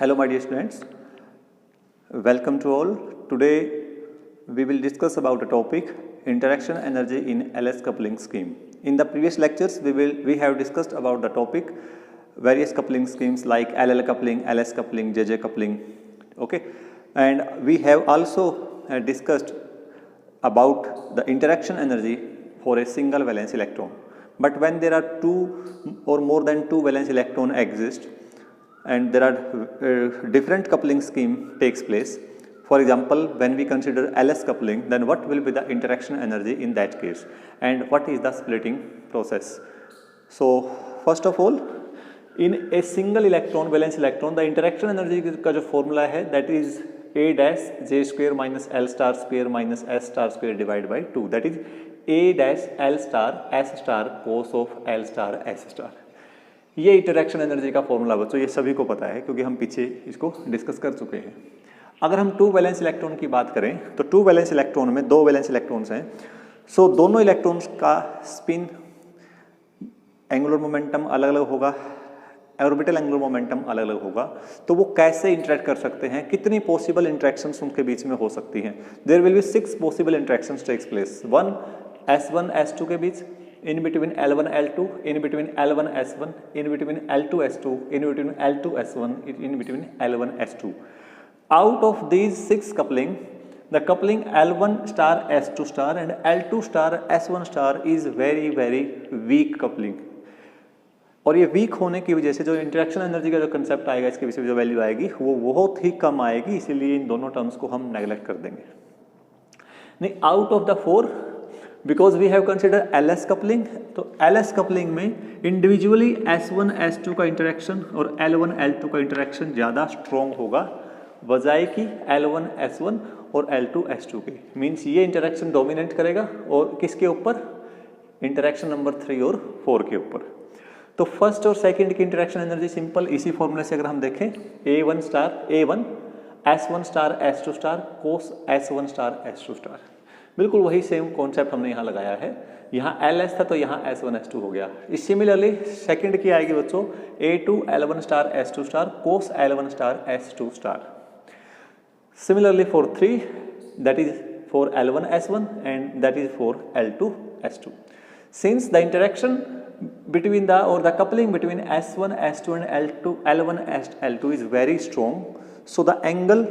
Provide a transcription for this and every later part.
Hello my dear students, welcome to all. Today we will discuss about a topic interaction energy in LS coupling scheme. In the previous lectures we have discussed about the topic various coupling schemes like LL coupling, LS coupling, JJ coupling, okay, and we have also discussed about the interaction energy for a single valence electron. But when there are two or more than two valence electron exist and there are different coupling scheme takes place. For example, when we consider LS coupling, then what will be the interaction energy in that case and what is the splitting process? So first of all, in a single electron, valence electron, the interaction energy का जो formula है that is A dash J square minus L star square minus S star square divided by 2, that is A dash L star S star cos of L star S star. ये interaction energy का formula बच्चों ये सभी को पता है क्योंकि हम पीछे इसको डिस्कस कर चुके हैं. अगर हम टू वैलेंस इलेक्ट्रॉन की बात करें तो टू वैलेंस इलेक्ट्रॉन में दो वैलेंस इलेक्ट्रॉन्स हैं. सो दोनों इलेक्ट्रॉन्स का स्पिन एंगुलर मोमेंटम अलग अलग होगा, ऑर्बिटल एंगुलर मोमेंटम अलग अलग होगा. तो वो कैसे इंटरेक्ट कर सकते हैं, कितनी पॉसिबल इंटरेक्शंस उनके बीच में हो सकती हैं. There will be 6 possible interactions takes place. 1 S1 S2 के बीच, in between L1 L2, in between L1 S1, in between L2 S2, in between L2 S1, in between L1 S2. Out of these 6 coupling, the coupling L1 star S2 star and L2 star S1 star is very weak coupling. और ये week होने की वजह से जो interaction energy का जो concept आएगा, इसके पीछे जो वैल्यू आएगी वो बहुत ही कम आएगी, इसीलिए इन दोनों टर्म्स को हम नेग्लेक्ट कर देंगे. नहीं, out of the 4 because we have consider LS coupling, तो LS कपलिंग में इंडिविजुअली S1 S2 का इंटरेक्शन और L1 L2 का इंटरेक्शन ज़्यादा स्ट्रॉन्ग होगा बजाय कि L1 S1 और L2 S2 के. मीन्स ये इंटरेक्शन डोमिनेट करेगा और किसके ऊपर, इंटरेक्शन नंबर 3 और 4 के ऊपर. तो फर्स्ट और सेकंड की इंटरेक्शन एनर्जी सिंपल इसी फॉर्मूले से अगर हम देखें, A1 star A1 S1 star S2 star cos S1 star S2 star. बिल्कुल वही सेम कॉन्सेप्ट हमने यहाँ लगाया है. यहाँ LS था तो यहाँ S1 S2 हो गया. सिमिलरली सेकंड की आएगी बच्चों A2 L1 star S2 star cos L1 star S2 star. Similarly for 3 that is for L1 S1 and that is for L2 S2. Since the interaction between the coupling between S1 S2 and L1 L2 is very strong, so the angle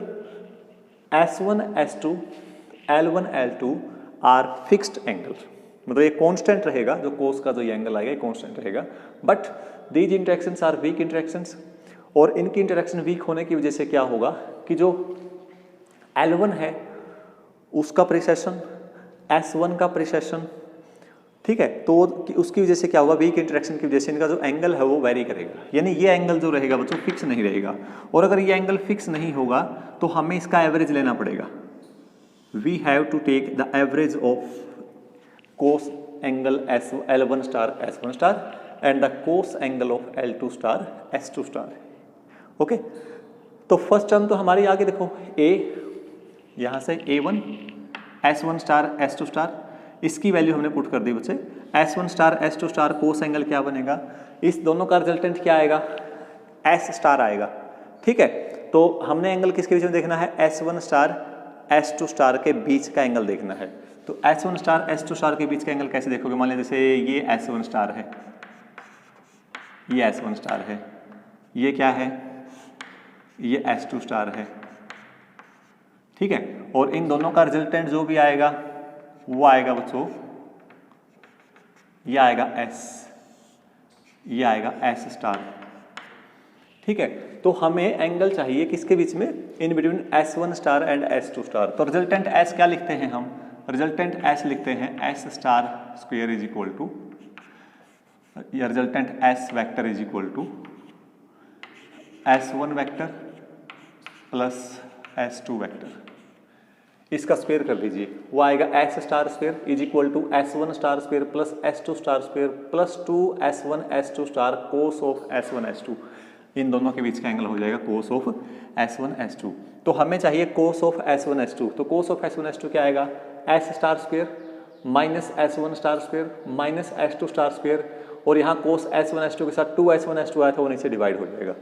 S1 S2 L1 L2 are fixed angle. मतलब ये constant रहेगा, जो कोस का जो ये angle आएगा ये constant रहेगा. But these interactions are weak interactions, और इनकी इंटरेक्शन वीक होने की वजह से क्या होगा कि जो L1 है उसका प्रिसेशन, S1 का प्रिसेशन, ठीक है, तो उसकी वजह से क्या होगा, वीक इंटरेक्शन की वजह से इनका जो एंगल है वो वेरी करेगा. यानी ये एंगल जो रहेगा बच्चों फिक्स नहीं रहेगा, और अगर ये एंगल फिक्स नहीं होगा तो हमें इसका एवरेज लेना पड़ेगा. We have to take the average of cos angle L1 star S1 star and the cos angle of L2 star S2 star. Okay, तो फर्स्ट टर्म तो हमारी आगे देखो A, यहाँ से A1 S1 star S2 star, इसकी value हमने put कर दी बच्चे. S1 स्टार S2 स्टार कोस एंगल क्या बनेगा, इस दोनों का रिजल्टेंट क्या आएगा, S स्टार आएगा. ठीक है, तो हमने एंगल किसके बीच में देखना है, S1 स्टार S2 स्टार के बीच का एंगल देखना है. तो S1 स्टार S2 स्टार के बीच का एंगल कैसे देखोगे, मान लीजिए जैसे ये S1 स्टार है, ये S1 स्टार है, ये क्या है, ये S2 स्टार है. ठीक है, और इन दोनों का रिजल्टेंट जो भी आएगा वो आएगा बच्चों, ये आएगा S, ये आएगा S स्टार. ठीक है, तो हमें एंगल चाहिए किसके बीच में, in between S1 star and S2 star. तो रिजल्टेंट S क्या लिखते हैं हम, रिजल्टेंट S लिखते हैं S star square is equal to, या resultant S vector is equal to S1 vector plus S2 vector. इसका स्क्वायर कर दीजिए, वो आएगा S star square is equal to S1 star square plus S2 star square plus 2 S1 S2 star cos of S1 S2. इन दोनों के बीच का angle हो जाएगा कोस ऑफ S1 S2. तो हमें चाहिए कोस ऑफ S1 S2. तो कोस ऑफ S1 S2 क्या आएगा, S star square minus S1 star square minus S2 star square, और यहाँ कोस S1 S2 के साथ 2 S1 S2 आया था वो नीचे डिवाइड हो जाएगा.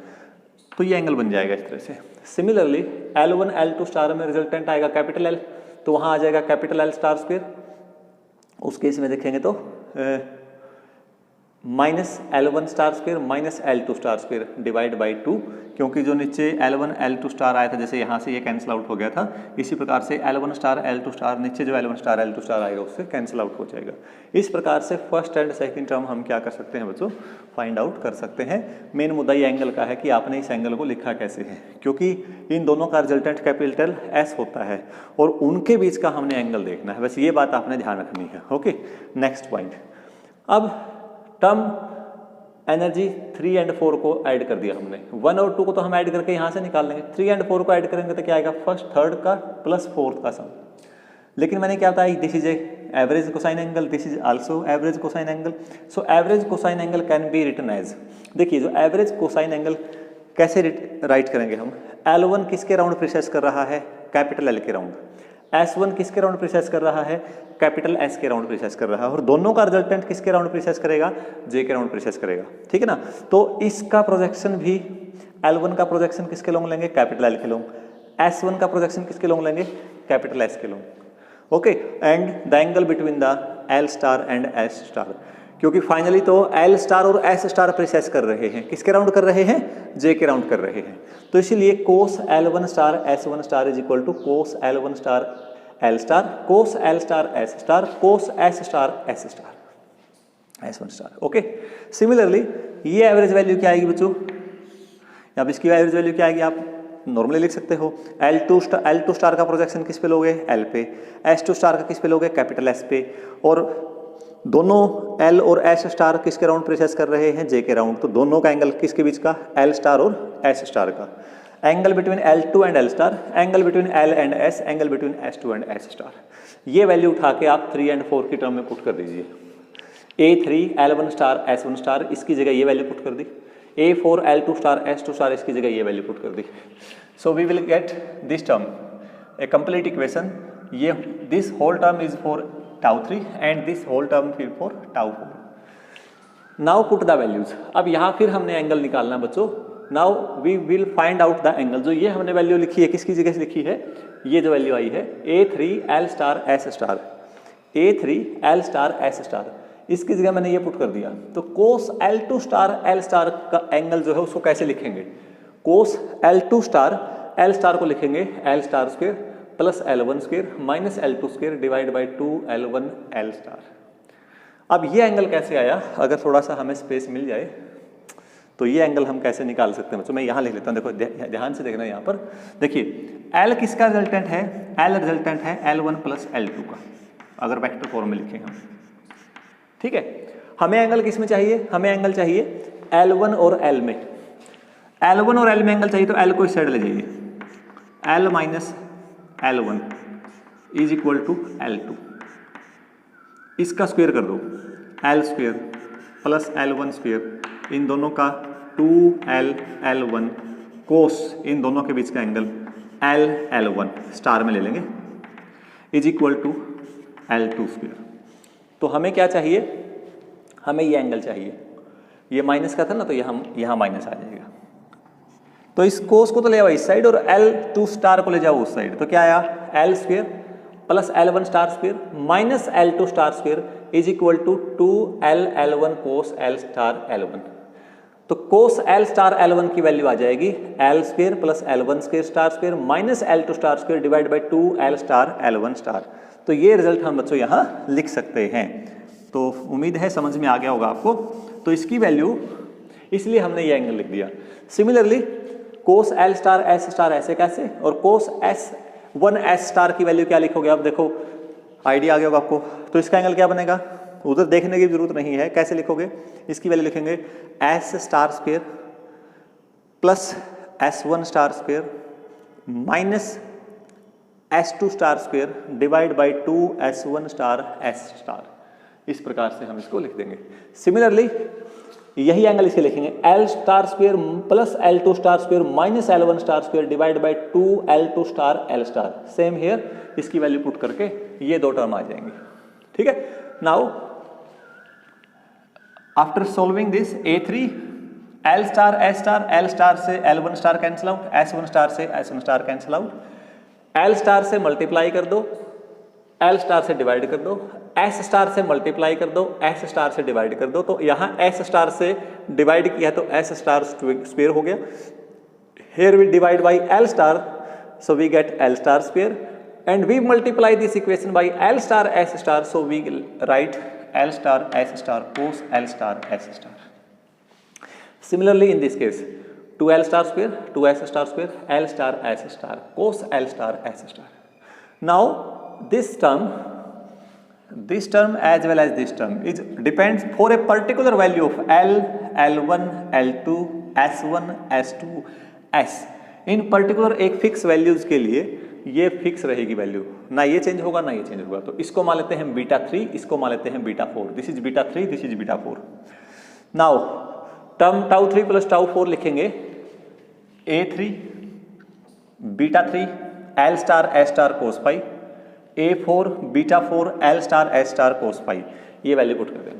तो ये एंगल बन जाएगा इस तरह से। सिमिलरली L1 L2 स्टार में रिजल्टेंट आएगा कैपिटल L, तो वहाँ आ जाएगा कैपिटल L स्टार स्क्वायर। उस केस में देखेंगे तो minus L1 star square minus L2 star square divide by 2, क्योंकि जो नीचे L1 L2 स्टार आया था, जैसे यहाँ से ये कैंसिल आउट हो गया था, इसी प्रकार से L1 स्टार L2 स्टार नीचे जो L1 स्टार L2 स्टार आएगा उससे कैंसिल आउट हो जाएगा। इस प्रकार से फर्स्ट एंड सेकंड टर्म हम क्या कर सकते हैं बच्चों, फाइंड आउट कर सकते हैं। मेन मुद्दा ये एंगल का है कि आपने इस एंगल को लिखा कैसे है, क्योंकि इन दोनों का रिजल्टेंट कैपिटल S होता है और उनके बीच का हमने एंगल देखना है, बस ये बात आपने ध्यान रखनी है। Okay, next point. अब टर्म एनर्जी 3 एंड 4 को ऐड कर दिया हमने, 1 और 2 को तो हम ऐड करके यहाँ से निकाल लेंगे, 3 एंड 4 को ऐड करेंगे तो क्या आएगा, फर्स्ट थर्ड का प्लस फोर्थ का सम। लेकिन मैंने क्या बताया, this is average cosine angle, this is also average cosine angle. So average cosine angle can be written as, देखिए जो एवरेज कोसाइन एंगल कैसे राइट करेंगे हम, L1 किसके राउंड प्रिसेस कर रहा है, कैपिटल L के राउंड, S1 किसके राउंड प्रिसेस कर रहा है, कैपिटल S के राउंड प्रिसेस कर रहा है, और दोनों का रिजल्टेंट किसके राउंड प्रिसेस करेगा, J के राउंड प्रिसेस करेगा। ठीक है ना, तो इसका प्रोजेक्शन भी L1 का प्रोजेक्शन किसके लॉन्ग लेंगे, कैपिटल L के लॉन्ग, S1 का प्रोजेक्शन किसके लॉन्ग लेंगे, कैपिटल S के long. Okay, and the angle between the L star and S star, क्योंकि फाइनली तो L स्टार और S स्टार प्रिसेस कर रहे हैं, किसके राउंड कर रहे हैं, J के राउंड कर रहे हैं, तो इसीलिए cos L1 star S1 star is equal to cos L1 star L star cos L star S star cos S star S star S1 star. Okay, similarly ये एवरेज वैल्यू क्या आएगी बच्चों, अब इसकी एवरेज वैल्यू क्या आएगी आप normally लिख सकते हो, L2 स्टार का प्रोजेक्शन किस पे लोगे, L पे, S2 स्टार का किस पे लोगे, कैपिटल S पे, और दोनों L और S स्टार किसके राउंड प्रिसेस कर रहे हैं, J के राउंड, तो दोनों का एंगल किसके बीच का, L स्टार और S स्टार का, angle between L2 and L star, angle between L and S, angle between S2 and S star. ये वैल्यू उठा के आप 3 एंड 4 की टर्म में पुट कर दीजिए, A3 L1 star S1 star इसकी जगह ये वैल्यू पुट कर दी, A4 L2 star S2 star इसकी जगह ये वैल्यू पुट कर दी। So we will get this term a complete equation, ये this whole term is for tau 3 and this whole term फिर for tau 4। Now put the values, अब यहाँ फिर हमने एंगल निकालना बच्चों। Now we will find out the angle, जो ये हमने वैल्यू लिखी है किसकी जगह से लिखी है, ये जो वैल्यू आई है A3 L star S star, A3 L star S star, इसकी जगह मैंने ये पुट कर दिया। तो कोस L2 स्टार L स्टार का एंगल जो है उसको कैसे लिखेंगे, कोस L2 स्टार L स्टार को लिखेंगे L star square plus L1 square minus L2 square divide by 2 L1 L star. अब ये एंगल कैसे आया, अगर थोड़ा सा हमें स्पेस मिल जाए तो ये एंगल हम कैसे निकाल सकते हैं बच्चों, मैं यहाँ लिख लेता हूँ, देखो ध्यान से देखना यहाँ पर, देखिए L किसका रिजल्टेंट है, L रिजल्टेंट है L1 प्लस L2 का, अगर वेक्टर फॉर्म में लिखें हम। ठीक है, हमें एंगल किस में चाहिए, हमें एंगल चाहिए L1 और L में, L1 और L में एंगल चाहिए, तो L को इस साइड ले जाइए, L minus L1 is equal to L2, इसका स्क्वायर कर दो, L square plus L1 square, इन दोनों का 2L L1 कोस इन दोनों के बीच का एंगल L L1 स्टार में ले लेंगे is equal to L2 square. तो हमें क्या चाहिए, हमें ये एंगल चाहिए, ये माइनस का था ना, तो यहाँ माइनस आ जाएगा, तो इस कोस को तो ले आओ इस साइड और L2 स्टार को ले जाओ उस साइड, तो क्या आया L square plus L1 star square minus L2 star square is equal to 2L L1 cos L star L1। तो कोस L स्टार L1 की वैल्यू आ जाएगी L square plus L1 square star square minus L2 star square divide by 2L star L1 star. तो ये result हम बच्चों यहाँ लिख सकते हैं। तो उम्मीद है समझ में आ गया होगा आपको। तो इसकी वैल्यू, इसलिए हमने ये एंगल लिख दिया। सिमिलरली कोस L स्टार S स्टार ऐसे कैसे, और कोस S1 S स्टार की वैल्यू क्या लिखोगे आप, देखो आइडिया आ गया होगा आपको। तो इसका एंगल क्या बनेगा, उधर देखने की जरूरत नहीं है, कैसे लिखोगे, इसकी वैल्यू लिखेंगे S star square plus S1 star square minus S2 star square divide by 2S1 star S star. इस प्रकार से हम इसको लिख देंगे। सिमिलरली यही एंगल इसे लिखेंगे L star square plus L2 star square minus L1 star square divide by 2L2 star L star. Same here, इसकी वैल्यू पुट करके ये दो टर्म आ जाएंगे। ठीक है, now after solving this A3 L star S star, L star से L1 star cancel out, S1 star से S1 star cancel out, L star से मल्टीप्लाई कर दो, एल स्टार से डिवाइड कर दो, एस स्टार से मल्टीप्लाई कर दो, एस स्टार से डिवाइड कर दो। तो यहाँ एस स्टार से डिवाइड किया तो एस स्टार स्क्वायर हो गया। Here we divide by L star, so we get L star square, and we multiply this equation by L star S star, so we write L star S star cos L star S star. Similarly, in this case, 2L star square, 2S star square, L star S star cos L star S star. Now, this term as well as this term is depends for a particular value of L, L1, L2, S1, S2, S in particular एक fix values के लिए ये fix रहेगी value, ना ये change होगा ना ये चेंज होगा। तो इसको मान लेते हैं बीटा 3, इसको मान लेते हैं beta 4, this is beta 3, this is beta 4। Now term tau 3 plus tau 4 लिखेंगे A3 beta 3 L star S star cos pi, A4 beta 4 L star S star cos pi, ये वैल्यू पुट कर दें।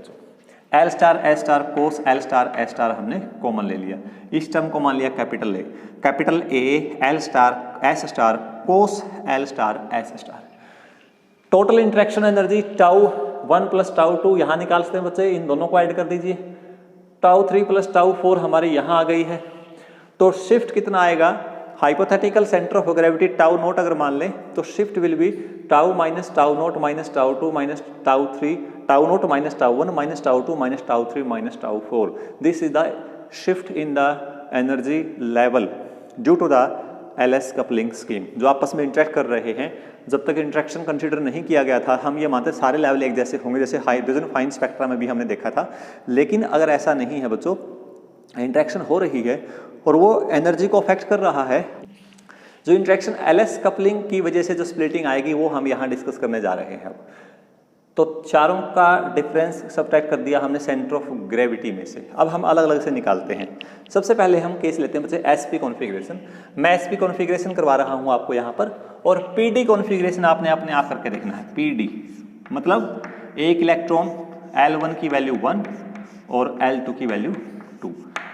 L star S star cos L star S star हमने common ले लिया, इस term को मान लिया capital A, capital A L star S star cos L star S star. Total interaction energy tau 1 plus tau 2 यहाँ निकाल सकते हैं बच्चे, इन दोनों को ऐड कर दीजिए। टाउ 3 प्लस टाउ 4 हमारे यहाँ आ गई है, तो शिफ्ट कितना आएगा, hypothetical centre of gravity tau naught अगर मान लें तो shift will be tau minus tau naught minus tau 2 minus tau 3, tau naught minus tau 1 minus tau 2 minus tau 3 minus tau 4। This is the shift in the energy level due to the LS coupling scheme. जो आपस में interact कर रहे हैं, जब तक interaction consider नहीं किया गया था हम ये मानते सारे लेवल एक जैसे होंगे, जैसे हाइड्रोजन फाइन स्पेक्ट्रा में भी हमने देखा था। लेकिन अगर ऐसा नहीं है बच्चों, इंटरेक्शन हो रही है और वो एनर्जी को अफेक्ट कर रहा है, जो इंटरेक्शन एलएस कपलिंग की वजह से जो स्प्लिटिंग आएगी वो हम यहाँ डिस्कस करने जा रहे हैं। अब तो चारों का डिफरेंस सब्ट्रैक्ट कर दिया हमने सेंटर ऑफ ग्रेविटी में से, अब हम अलग अलग से निकालते हैं। सबसे पहले हम केस लेते हैं बच्चे एसपी कॉन्फ़िगरेशन। मैं एसपी कॉन्फ़िगरेशन करवा रहा हूँ आपको यहाँ पर, और पीडी कॉन्फ़िगरेशन आपने अपने आप करके देखना है। पीडी मतलब एक इलेक्ट्रॉन L1 की वैल्यू 1 और L2 की वैल्यू 2,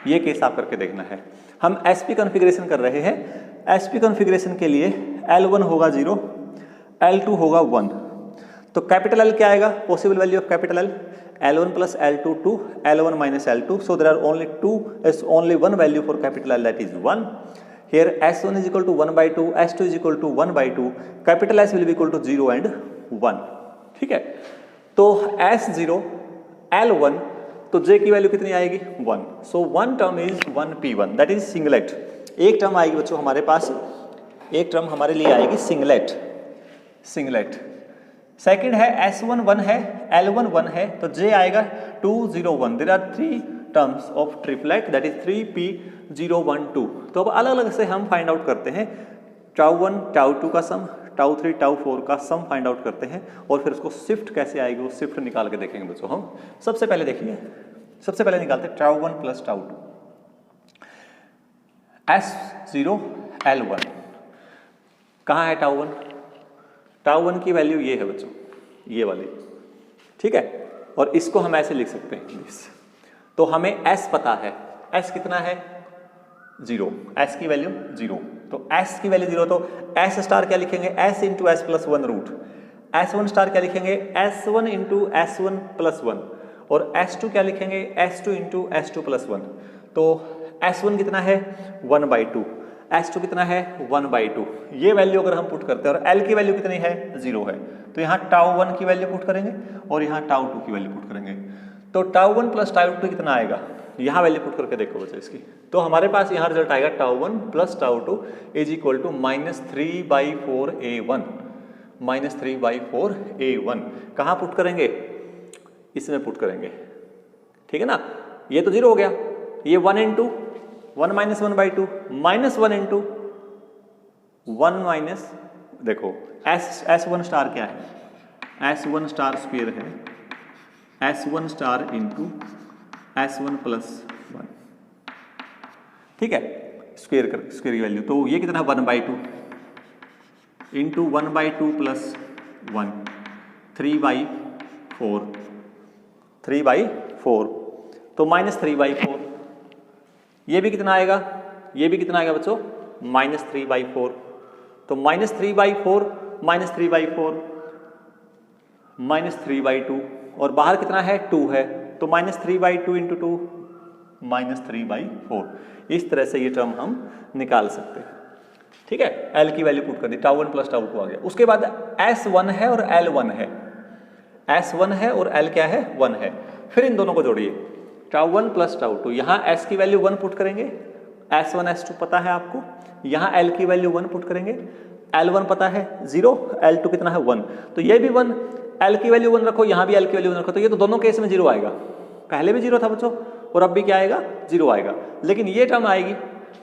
ये केस आप करके देखना है। हम एसपी कॉन्फ़िगरेशन कर रहे हैं। एसपी कॉन्फ़िगरेशन के लिए L1 होगा 0, L2 होगा 1, तो कैपिटल L क्या आएगा, possible value of capital L, L1 plus L2 2, L1 minus L2, so there are only one value for capital L, that is 1. Here S1 is equal to 1 by 2, S2 is equal to 1 by 2, capital S will be equal to 0 and 1, ठीक है। तो S0 L1, तो J की value कितनी आएगी 1, so one term is 1p1, that is singlet. एक term आएगी बच्चों हमारे पास, एक टर्म हमारे लिए आएगी सिंगलेट। सेकंड है S1 1 है, L1 1 है, तो J आएगा 2 0 1। There are 3 terms of triplet, that is 3p 0 1 2। तो अब अलग अलग से हम फाइंड आउट करते हैं, टाउ 1 टाउ 2 का सम, टाउ 3 टाउ 4 का सम फाइंड आउट करते हैं, और फिर उसको शिफ्ट कैसे आएगी वो शिफ्ट निकाल के देखेंगे बच्चों हम। सबसे पहले देखिए, सबसे पहले निकालते हैं tau 1 plus tau 2, S0 L1, कहाँ है टाउ 1? टाउ 1 की वैल्यू ये है बच्चों, ये वाली, ठीक है। और इसको हम ऐसे लिख सकते हैं, तो हमें S पता है, S कितना है 0, S की वैल्यू 0, तो S की वैल्यू 0, तो S स्टार क्या लिखेंगे, S into S plus 1 root. S1 star क्या लिखेंगे, S1 इंटू S1 प्लस 1, और S2 क्या लिखेंगे, S2 इंटू S2 प्लस 1। तो S1 कितना है 1 by 2, S2 कितना है 1 by 2, ये वैल्यू अगर हम पुट करते हैं, और L की वैल्यू कितनी है 0 है, तो यहाँ टाउ 1 की वैल्यू पुट करेंगे और यहाँ टाउ 2 की वैल्यू पुट करेंगे। तो टाउ 1 प्लस टाउ 2 कितना आएगा, यहाँ वैल्यू पुट करके देखो बच्चे इसकी, तो हमारे पास यहाँ रिजल्ट आएगा tau 1 plus tau 2 is equal to -3/4A1, -3/4A1। कहाँ पुट करेंगे, इसमें पुट करेंगे, ठीक है ना। ये तो 0 हो गया, ये 1 into 1 minus 1 by 2 minus 1 into 1 minus, देखो S1 स्टार क्या है, S1 स्टार स्क्वायर है, S1 star into S1 plus 1, ठीक है, स्क्वायर की वैल्यू, तो ये कितना 1 बाई 2 इंटू 1 बाई 2 प्लस 1, 3/4, तो -3/4, ये भी कितना आएगा, ये भी कितना आएगा बच्चों, -3/4। तो -3/4 -3/4 -3/2 और बाहर कितना है 2 है, तो -3/2 × 2 -3/4। इस तरह से ये टर्म हम निकाल सकते हैं। ठीक है, L की वैल्यू पुट कर दी, τ1 + τ2 आ गया। उसके बाद S1 है और L1 है, S1 है और L क्या है 1 है। फिर इन दोनों को जोड़िए, τ1 + τ2। यहाँ S की वैल्यू 1 पुट करेंगे, S1 S2 पता है आपको, यहाँ L की वैल्यू 1 पुट करेंगे, L1 पता है 0, L2 कितना है 1, तो ये भी 1, L की वैल्यू 1 रखो, यहाँ भी L की वैल्यू 1 रखो, तो ये तो दोनों केस में 0 आएगा। पहले भी 0 था बच्चों और अब भी क्या आएगा, 0 आएगा। लेकिन ये टर्म आएगी,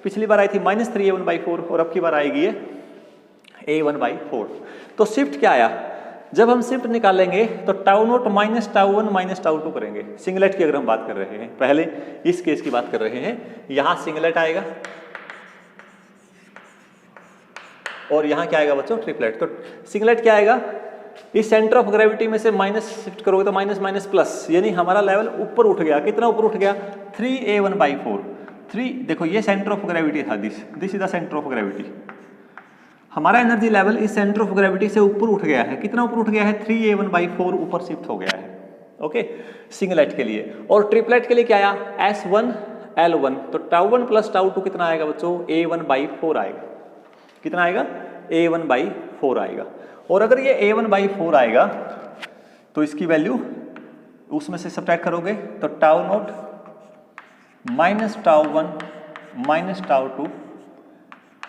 पिछली बार आई थी -3a1/4 और अब की बार आएगी ये a1/4। तो शिफ्ट क्या आया, जब हम शिफ्ट निकालेंगे तो τ0 -τ1 -τ2 करेंगे। सिंगलेट की अगर हम बात कर रहे हैं, पहले इस केस की बात कर रहे हैं, यहां सिंगलेट आएगा और यहां क्या आएगा बच्चों, ट्रिपलेट। तो सिंगलेट क्या आएगा, इस सेंटर ऑफ ग्रेविटी में से माइनस शिफ्ट करोगे तो माइनस माइनस प्लस, यानी हमारा लेवल ऊपर उठ गया। कितना ऊपर उठ गया, 3a1/4। 3 देखो ये सेंटर ऑफ ग्रेविटी था, this is the centre of gravity. हमारा एनर्जी लेवल इस सेंटर ऑफ ग्रेविटी से ऊपर उठ गया है। कितना ऊपर उठ गया है, 3a1/4 ऊपर शिफ्ट हो गया है। ओके, सिंगलेट के लिए। और ट्रिपलेट के लिए क्या आया, S1 L1। तो τ1 + τ2 कितना आएगा बच्चों, a1/4 आएगा। कितना आएगा, a1/4 आएगा। और अगर ये a1/4 आएगा तो इसकी वैल्यू उसमें से सब्ट्रैक्ट करोगे तो τ0 -τ1 -τ2,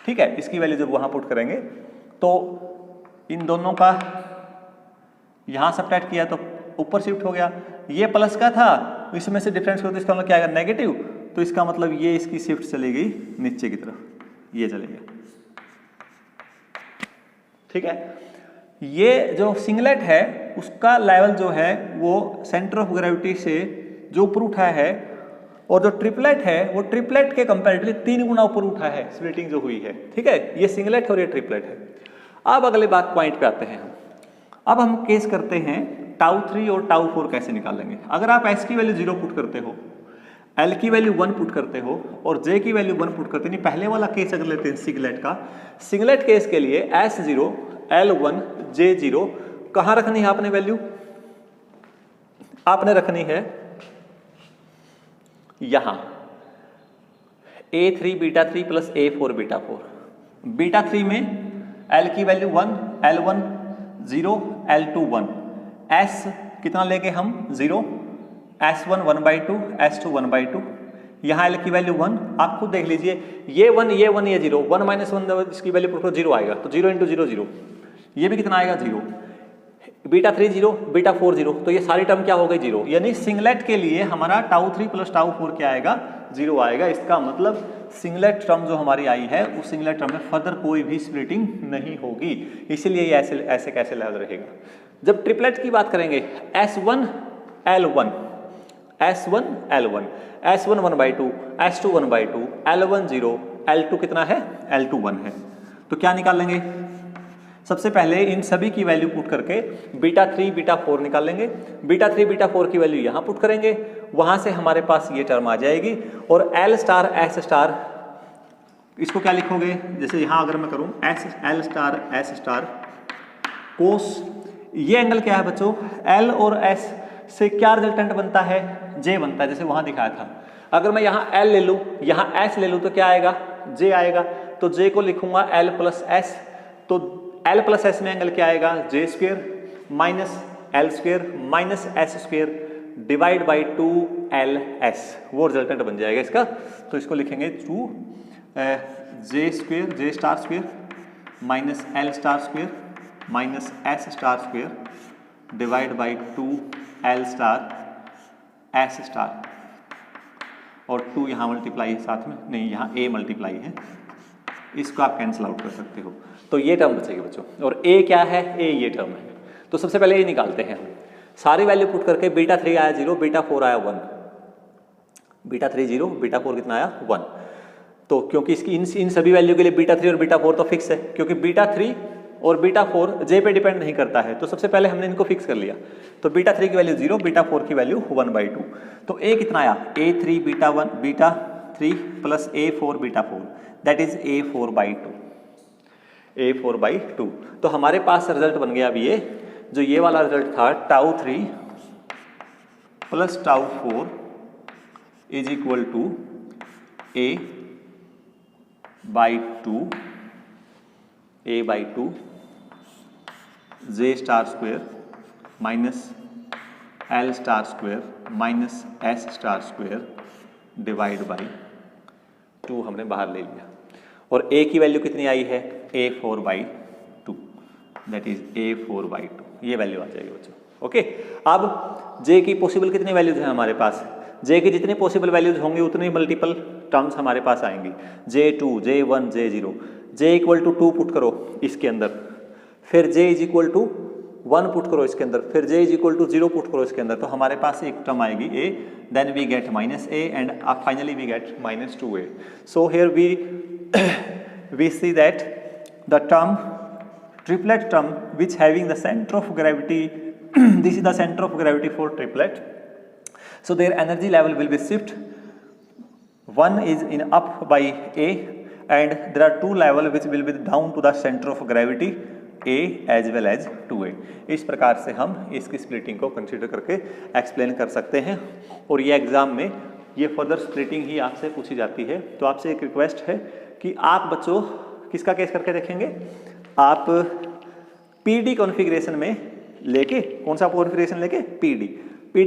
ठीक है, इसकी वैल्यू जब वहां पुट करेंगे तो इन दोनों का यहां सब्ट्रैक्ट किया तो ऊपर शिफ्ट हो गया। ये प्लस का था, इसमें से डिफरेंस करो तो इसका मतलब क्या आएगा, नेगेटिव। तो इसका मतलब ये इसकी शिफ्ट चली गई नीचे की तरफ, ये चले गया। ठीक है, ये जो सिंगलेट है उसका लेवल जो है वो सेंटर ऑफ ग्रेविटी से जो ऊपर उठा है, और जो ट्रिपलेट है वो ट्रिपलेट के कंपैरेटिवली 3 गुना ऊपर उठा है, स्प्लिटिंग जो हुई है। ठीक है, ये सिंगलेट और ये ट्रिपलेट है। अब अगले बात पॉइंट पे आते हैं हम। अब हम केस करते हैं τ3 और τ4 कैसे निकालेंगे। अगर आप S की वैल्यू 0 पुट करते हो, L की वैल्यू 1 पुट करते हो और J की वैल्यू 1 पुट करते नहीं, पहले वाला केस अगर लेते हैं सिंगलेट का, सिंगलेट केस के लिए S0 L1 J0 कहाँ रखनी है आपने वैल्यू, आपने रखनी है यहां A3 β3 + A4 β4। β3 में L की वैल्यू 1, L1 0, L2 1, S कितना लेंगे हम 0, S1 1/2, S2 1/2। यहाँ L की वैल्यू 1, आप खुद देख लीजिए, ये 1 ये 1 ये 0, 1 - 1 इसकी वैल्यू पुट करो 0 आएगा, तो 0 × 0 0, ये भी कितना आएगा 0, β3 0, β4 0, तो ये सारी टर्म क्या हो गई 0। यानी सिंगलेट के लिए हमारा τ3 + τ4 क्या आएगा, 0 आएगा। इसका मतलब सिंगलेट टर्म जो हमारी आई है उस सिंगलेट टर्म में फर्दर कोई भी स्प्लिटिंग नहीं होगी, इसीलिए ये ऐसे कैसे लेवल रहेगा। जब ट्रिपलेट की बात करेंगे, S1 L1, S1 L1, S1 1/2, S2 1/2, L1 0, L2 कितना है, L2 1 है। तो क्या निकाल लेंगे, सबसे पहले इन सभी की वैल्यू पुट करके β3 β4 निकाल लेंगे। β3 β4 की वैल्यू यहां पुट करेंगे, वहां से हमारे पास ये टर्म आ जाएगी। और L स्टार S स्टार, इसको क्या लिखोगे, जैसे यहां अगर मैं करूं L स्टार S स्टार कोस, ये एंगल क्या है बच्चों, L और S से क्या रिजल्टेंट बनता है, J बनता है, जैसे वहां दिखाया था। अगर मैं यहाँ L ले लूं, यहाँ S ले लूं, तो क्या आएगा, J आएगा। तो J को लिखूंगा L + S, तो L + S में एंगल क्या आएगा, J² - L² - S² / 2LS, वो रिजल्टेंट बन जाएगा इसका। तो इसको लिखेंगे 2 J² J star square - L star square - S star square / 2L star S star, और 2 यहाँ मल्टीप्लाई है साथ में, नहीं यहाँ A मल्टीप्लाई है, इसको आप कैंसिल आउट कर सकते हो। तो ये टर्म बचेगी बच्चों, और A क्या है, A ये टर्म है। तो सबसे पहले ये निकालते हैं हम, सारी वैल्यू पुट करके β3 आया 0, β4 आया 1, β3 0, β4 कितना आया 1। तो क्योंकि इसकी इन सभी वैल्यू के लिए β3 और β4 तो फिक्स है, क्योंकि β3 और β4 J पे डिपेंड नहीं करता है, तो सबसे पहले हमने इनको फिक्स कर लिया। तो β3 की वैल्यू 0, β4 की वैल्यू 1/2। तो A कितना आया, A3 β1 β 3 plus A4 beta 4 that is A4/2, A4/2। तो हमारे पास रिजल्ट बन गया अभी ये, जो ये वाला रिजल्ट था tau 3 plus tau 4 is equal to A/2 J star square minus L star square minus S star square divide by 2 हमने बाहर ले लिया। और A की वैल्यू कितनी आई है? A4/2 दैट इज A4/2, ये वैल्यू आ जाएगी बच्चों। ओके, अब J की पॉसिबल कितनी वैल्यूज हैं हमारे पास? J की जितनी पॉसिबल वैल्यूज होंगी उतनी मल्टीपल टर्म्स हमारे पास आएंगी। J2, J1, J0, J equal to 2 put करो इसके अंदर, फिर J is equal to 1 put करो इसके अंदर, फिर J is equal to 0 put करो इसके अंदर, तो हमारे पास एक टर्म आएगी A, then we get minus A and finally we get minus 2A। So here we see that the term triplet term which having the center of gravity this is the center of gravity for triplet, so their energy level will be shift, one is in up by A and there are two level which will be down to the center of gravity A as well as 2A। इस प्रकार से हम इसकी splitting को consider करके explain कर सकते हैं, और ये एग्जाम में ये फर्दर स्प्लिटिंग ही आपसे पूछी जाती है। तो आपसे एक रिक्वेस्ट है कि आप बच्चों किसका केस करके देखेंगे, आप PD कॉन्फ़िगरेशन में लेके, कौन सा कॉन्फ़िगरेशन लेके? PD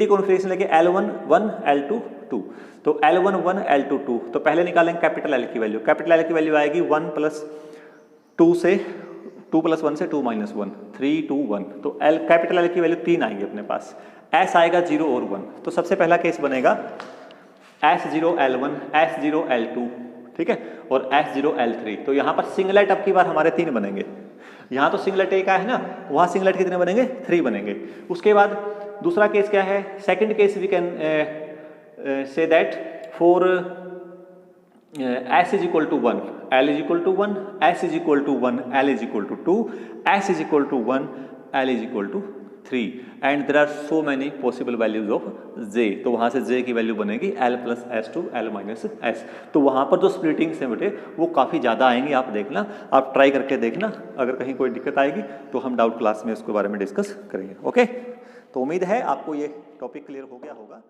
कॉन्फ़िगरेशन लेके L1 1 L2 2, तो L1 1 L2 2, तो पहले निकालेंगे कैपिटल L की वैल्यू। कैपिटल L की वैल्यू आएगी 1 प्लस 2 से 2 प्लस 1 से 2 माइनस 1, 3 2 1, तो कैपिटल L की वैल्यू 3 आएंगी अपने पास। S आएगा 0 और 1, तो सबसे पहला केस बनेगा S0 L1 S0 L2, ठीक है, और S0 L3। तो यहाँ पर सिंगलेट अब की बार हमारे 3 बनेंगे, यहाँ तो सिंगलेट एक है ना, वहाँ सिंगलेट कितने बनेंगे? 3 बनेंगे। उसके बाद दूसरा केस क्या है? Second case we can say that for S is equal to 1 L is equal to 1, S is equal to 1 L is equal to 2, S is equal to 1 L is equal to 3 and there are so many possible values of J। तो वहाँ से J की value बनेगी L plus S to L minus S। तो वहाँ पर जो स्प्लिटिंग्स हैं बेटे वो काफ़ी ज़्यादा आएंगी, आप देखना, आप ट्राई करके देखना। अगर कहीं कोई दिक्कत आएगी तो हम डाउट क्लास में उसके बारे में डिस्कस करेंगे। ओके, तो उम्मीद है आपको ये टॉपिक क्लियर हो गया होगा।